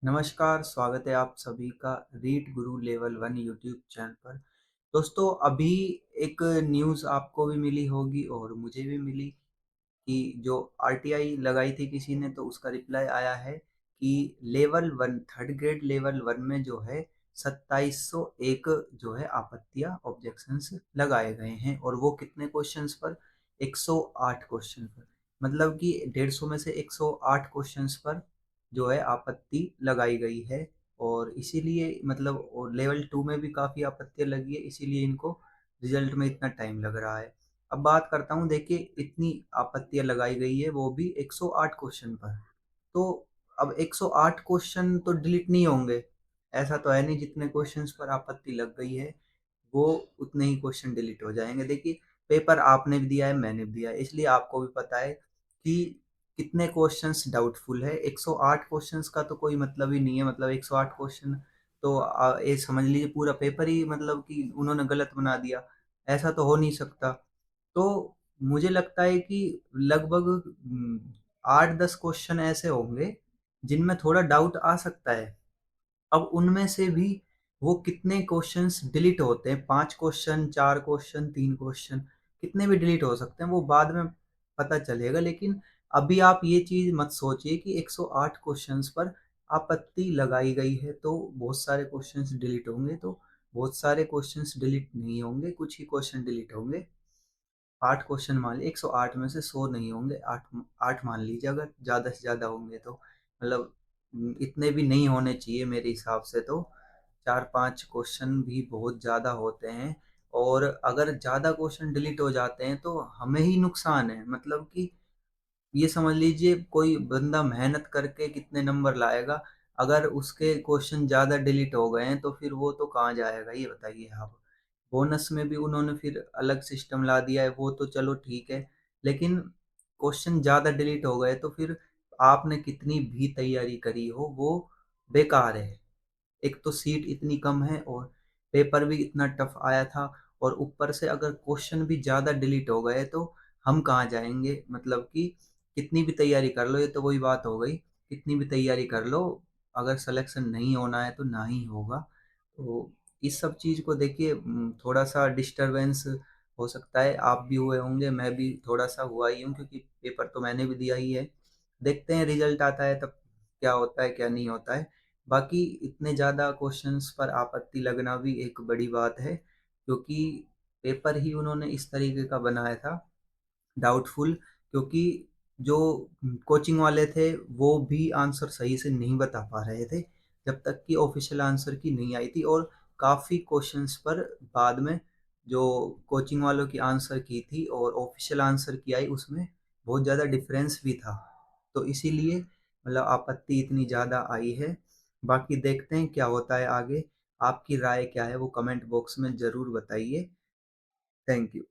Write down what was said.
नमस्कार, स्वागत है आप सभी का रीड गुरु लेवल 1 यूट्यूब चैनल पर। दोस्तों अभी एक न्यूज़ आपको भी मिली होगी और मुझे भी मिली कि जो आरटीआई लगाई थी किसी ने तो उसका रिप्लाई आया है कि लेवल 1 थर्ड ग्रेड लेवल 1 में जो है 2701 जो है आपत्तियां ऑब्जेक्शंस लगाए गए हैं और वो कितने क्वेश्चंस पर 108 क्वेश्चन पर मतलब कि 150 में से 108 क्वेश्चंस पर जो है आपत्ति लगाई गई है और इसीलिए मतलब और लेवल 2 में भी काफ़ी आपत्तियां लगी है इसीलिए इनको रिजल्ट में इतना टाइम लग रहा है। अब बात करता हूँ देखिए इतनी आपत्तियां लगाई गई है वो भी 108 क्वेश्चन पर। तो अब 108 क्वेश्चन तो डिलीट नहीं होंगे, ऐसा तो है नहीं जितने क्वेश्चंस पर आपत्ति लग गई है वो उतने ही क्वेश्चन डिलीट हो जाएंगे। देखिए पेपर आपने भी दिया है मैंने भी दिया है इसलिए आपको भी पता है कि कितने क्वेश्चंस डाउटफुल है। 108 क्वेश्चंस का तो कोई मतलब ही नहीं है, मतलब 108 क्वेश्चन तो ये समझ लीजिए पूरा पेपर ही मतलब कि उन्होंने गलत बना दिया, ऐसा तो हो नहीं सकता। तो मुझे लगता है कि लगभग 8-10 क्वेश्चन ऐसे होंगे जिनमें थोड़ा डाउट आ सकता है। अब उनमें से भी वो कितने क्वेश्चंस डिलीट होते हैं, 5 क्वेश्चन, 4 क्वेश्चन, 3 क्वेश्चन, कितने भी डिलीट हो सकते हैं वो बाद में पता चलेगा। लेकिन अभी आप ये चीज़ मत सोचिए कि 108 क्वेश्चंस पर आपत्ति लगाई गई है तो बहुत सारे क्वेश्चंस डिलीट होंगे, तो बहुत सारे क्वेश्चंस डिलीट नहीं होंगे, कुछ ही क्वेश्चन डिलीट होंगे। 8 क्वेश्चन मान लिए 108 में से 100 नहीं होंगे, 8 8 मान लीजिए अगर ज़्यादा से ज़्यादा होंगे तो। मतलब इतने भी नहीं होने चाहिए मेरे हिसाब से तो। 4-5 क्वेश्चन भी बहुत ज़्यादा होते हैं और अगर ज़्यादा क्वेश्चन डिलीट हो जाते हैं तो हमें ही नुकसान है। मतलब कि ये समझ लीजिए कोई बंदा मेहनत करके कितने नंबर लाएगा, अगर उसके क्वेश्चन ज़्यादा डिलीट हो गए हैं तो फिर वो तो कहाँ जाएगा ये बताइए आप। बोनस में भी उन्होंने फिर अलग सिस्टम ला दिया है वो तो चलो ठीक है, लेकिन क्वेश्चन ज़्यादा डिलीट हो गए तो फिर आपने कितनी भी तैयारी करी हो वो बेकार है। एक तो सीट इतनी कम है और पेपर भी इतना टफ आया था और ऊपर से अगर क्वेश्चन भी ज़्यादा डिलीट हो गए तो हम कहाँ जाएंगे। मतलब कि कितनी भी तैयारी कर लो, ये तो वही बात हो गई, कितनी भी तैयारी कर लो अगर सिलेक्शन नहीं होना है तो ना ही होगा। तो इस सब चीज़ को देखिए थोड़ा सा डिस्टरबेंस हो सकता है, आप भी हुए होंगे, मैं भी थोड़ा सा हुआ ही हूँ क्योंकि पेपर तो मैंने भी दिया ही है। देखते हैं रिजल्ट आता है तब क्या होता है क्या नहीं होता है। बाकी इतने ज़्यादा क्वेश्चंस पर आपत्ति लगना भी एक बड़ी बात है क्योंकि पेपर ही उन्होंने इस तरीके का बनाया था डाउटफुल, क्योंकि जो कोचिंग वाले थे वो भी आंसर सही से नहीं बता पा रहे थे जब तक कि ऑफिशियल आंसर की नहीं आई थी। और काफ़ी क्वेश्चंस पर बाद में जो कोचिंग वालों की आंसर की थी और ऑफिशियल आंसर की आई उसमें बहुत ज़्यादा डिफरेंस भी था। तो इसीलिए मतलब आपत्ति इतनी ज़्यादा आई है। बाकी देखते हैं क्या होता है आगे। आपकी राय क्या है वो कमेंट बॉक्स में ज़रूर बताइए। Thank you.